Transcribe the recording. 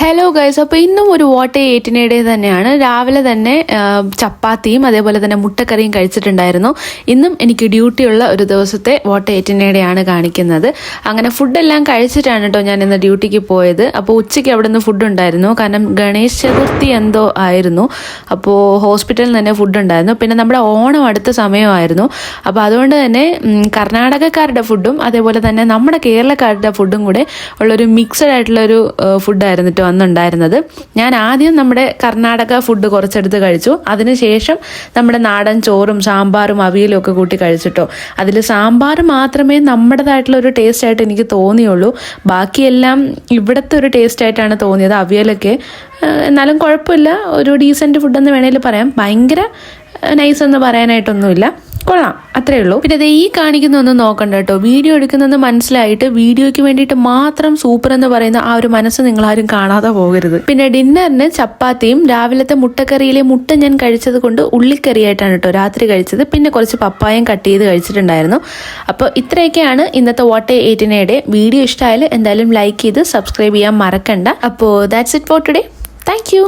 Hello guys, അപ്പോൾ ഇന്നും ഒരു വാട്ട് എയ്റ്റിനിടെ തന്നെയാണ്. രാവിലെ തന്നെ ചപ്പാത്തിയും അതേപോലെ തന്നെ മുട്ടക്കറിയും കഴിച്ചിട്ടുണ്ടായിരുന്നു. ഇന്നും എനിക്ക് ഡ്യൂട്ടിയുള്ള ഒരു ദിവസത്തെ വാട്ട് എയ്റ്റിനിടെയാണ് കാണിക്കുന്നത്. അങ്ങനെ ഫുഡെല്ലാം കഴിച്ചിട്ടാണ് കേട്ടോ ഞാൻ ഇന്ന് ഡ്യൂട്ടിക്ക് പോയത്. അപ്പോൾ ഉച്ചയ്ക്ക് അവിടെ നിന്ന് ഫുഡ് ഉണ്ടായിരുന്നു, കാരണം ഗണേശ ചതുർത്ഥി എന്തോ ആയിരുന്നു. അപ്പോൾ ഹോസ്പിറ്റലിൽ തന്നെ ഫുഡ് ഉണ്ടായിരുന്നു. പിന്നെ നമ്മുടെ ഓണം അടുത്ത സമയമായിരുന്നു. അപ്പോൾ അതുകൊണ്ട് തന്നെ കർണാടകക്കാരുടെ ഫുഡും അതേപോലെ തന്നെ നമ്മുടെ കേരളക്കാരുടെ ഫുഡും കൂടെ ഉള്ളൊരു മിക്സഡ് ആയിട്ടുള്ളൊരു ഫുഡായിരുന്നു കേട്ടോ വന്നുണ്ടായിരുന്നത്. ഞാൻ ആദ്യം നമ്മുടെ കർണാടക ഫുഡ് കുറച്ചെടുത്ത് കഴിച്ചു. അതിനുശേഷം നമ്മുടെ നാടൻ ചോറും സാമ്പാറും അവിയലും ഒക്കെ കൂട്ടി കഴിച്ചിട്ടോ. അതിൽ സാമ്പാർ മാത്രമേ നമ്മുടേതായിട്ടുള്ള ഒരു ടേസ്റ്റ് ആയിട്ട് എനിക്ക് തോന്നിയുള്ളൂ. ബാക്കിയെല്ലാം ഇവിടുത്തെ ഒരു ടേസ്റ്റ് ആയിട്ടാണ് തോന്നിയത്. അവിയലൊക്കെ എന്നാലും കുഴപ്പമില്ല, ഒരു ഡീസൻറ്റ് ഫുഡെന്ന് വേണമെങ്കിൽ പറയാം. ഭയങ്കര നൈസ് എന്ന് പറയാനായിട്ടൊന്നുമില്ല, കൊള്ളാം, അത്രേ ഉള്ളൂ. പിന്നെ അത് ഈ കാണിക്കുന്നൊന്നും നോക്കണ്ട കേട്ടോ. വീഡിയോ എടുക്കുന്നത് മനസ്സിലായിട്ട് വീഡിയോയ്ക്ക് വേണ്ടിയിട്ട് മാത്രം സൂപ്പർ എന്ന് പറയുന്ന ആ ഒരു മനസ്സ് നിങ്ങളാരും കാണാതെ പോകരുത്. പിന്നെ ഡിന്നറിന് ചപ്പാത്തിയും രാവിലത്തെ മുട്ടക്കറിയിലെ മുട്ട ഞാൻ കഴിച്ചത് കൊണ്ട് ഉള്ളിക്കറിയായിട്ടാണ് കേട്ടോ രാത്രി കഴിച്ചത്. പിന്നെ കുറച്ച് പപ്പായം കട്ട് ചെയ്ത് കഴിച്ചിട്ടുണ്ടായിരുന്നു. അപ്പോൾ ഇത്രയൊക്കെയാണ് ഇന്നത്തെ വാട്ട് എയ്റ്റിനിടെ. വീഡിയോ ഇഷ്ടമായാലും എന്തായാലും ലൈക്ക് ചെയ്ത് സബ്സ്ക്രൈബ് ചെയ്യാൻ മറക്കണ്ട. അപ്പോൾ that's it for today. Thank you.